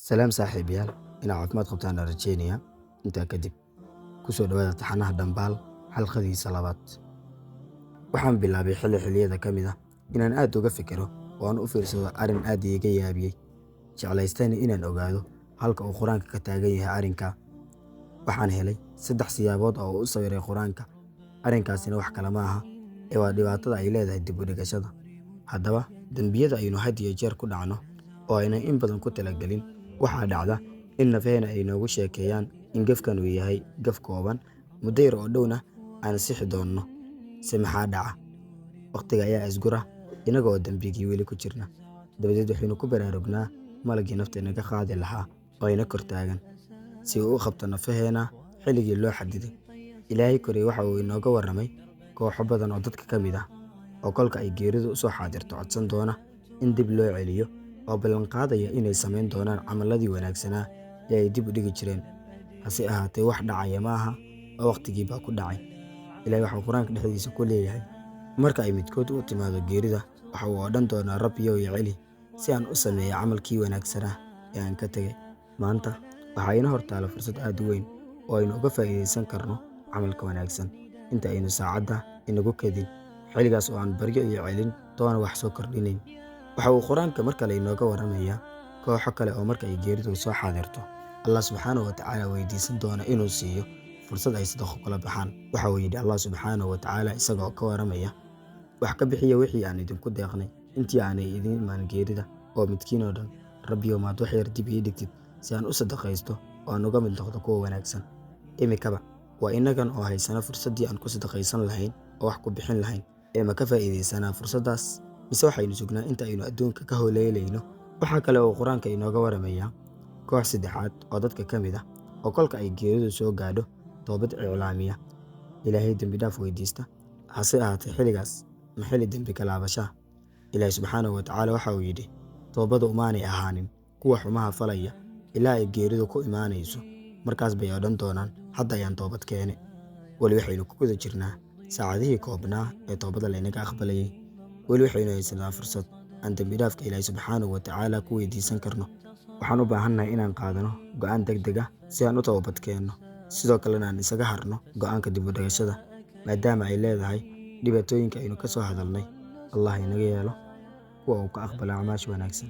Salaam saaxiibayaal, inaad caafimaad qabtaan aan rajeynayaa. Intaa kadib, ku soo dhawaada taxanaha Dhambaal xalqadiisa labaad. Waxaan bilaabay xilliyada ka mid ah inaan aad uga fikiro oo aan u fiirsado arrin aad iiga yaabiyey, jeclaystayna inaan ogaado halka uu Quraanka ka taagan yahay arrinka. Waxaan helay 3 siyaabood oo uu u sawiray Quraanka. Arrinkaasina wax kale ma aha ee waa dhibaatada ay leedahay dib u dhigashada. Haddaba, dambiyada aynu had iyo jeer ku dhacno oo aynan in badan ku talagelin, waxaa dhacda in nafeena ay noogu sheekeeyaan in gefkan uu yahay gaf kooban, muddo yar oo dhowna aan sixi doonno. Se maxaa dhaca? Waqtiga ayaa isgura inaga oo dambigii weli ku jirna. Dabadeed waxaynu ku baraarugnaa malagii nafteena ka qaadi lahaa oo ayna kor taagan si uu u qabto nafeena xilligii loo xadiday. Ilaahay koray waxa uu inooga warramay kooxo badan oo dadka ka mid ah oo kolka ay geeridu u soo xaadirto codsan doona in dib loo celiyo oo ballan qaadaya inay samayn doonaan camaladii wanaagsanaa ee ay dib u dhigi jireen. Hase ahaatee, wax dhacaya ma aha oo waqtigii baa ku dhacay. Ilaahay waxa uu Quraanka dhexdiisa ku leeyahay, marka ay midkood u timaado geerida, waxa uu odhan doonaa Rabbiyow i celi si aan u sameeyo camalkii wanaagsanaa ee aan ka tegay. Maanta waxaa ina hortaala fursad aad u weyn oo aynu uga faa'iidaysan karno camalka wanaagsan inta aynu saacadda inagu kadin, xilligaas oo aan baryo iyo celin toona wax soo kordhinayn. Waxa uu Quraanka mar kale inooga warramayaa kooxo kale oo marka ay geeridu soo xaadirto Allah subxaanahu wa tacaala weydiisan doona inuu siiyo fursad ay sadaqo kula baxaan. Waxa uu yidhi Allah subxaanahu wa tacaala isagoo ka warramaya, wax ka bixiya wixii aan idinku deeqnay intii aanay idin imaan geerida, oo midkiin oo dhan Rabbiyow maad wax yar dib ii dhigtid si aan u sadaqaysto oo aan uga mid noqdo kuwa wanaagsan. Imikaba waa inagan oo haysana fursaddii aan ku sadaqaysan lahayn oo wax ku bixin lahayn, ee ma ka faa'iidaysanaa fursaddaas mise waxaynu sugnaa inta aynu adduunka ka howleelayno? Waxaa kale oo Quraanka inooga warramayaa koox saddexaad oo dadka ka mid ah oo kolka ay geeridu soo gaadho toobad iclaamiya, Ilaahay dembi dhaaf weydiista. Hase ahaatee, xilligaas ma xilli dembi ka laabashaa? Ilaahay subxaanahu wa tacaala waxa uu yidhi, toobadu umaanay ahaanin kuwa xumaha falaya ilaa ay geeridu ku imaanayso. Markaas bay odhan doonaan, hadda ayaan toobad keene. Weli waxaynu ku guda jirnaa saacadihii koobnaa ee toobada laynaga aqbalayay. Weli waxaynu haysanaa fursad aan dembi dhaafka Ilaahay subxaanahu wa tacaala ku weydiisan karno. Waxaan u baahannahay inaan qaadano go'aan degdeg ah si aan u toobad keenno, sidoo kalena aan isaga harno go'aanka dib u dhigashada, maadaama ay leedahay dhibaatooyinka aynu ka soo hadalnay. Allah inaga yeelo kuwa uu ka aqbala acmaasha wanaagsan.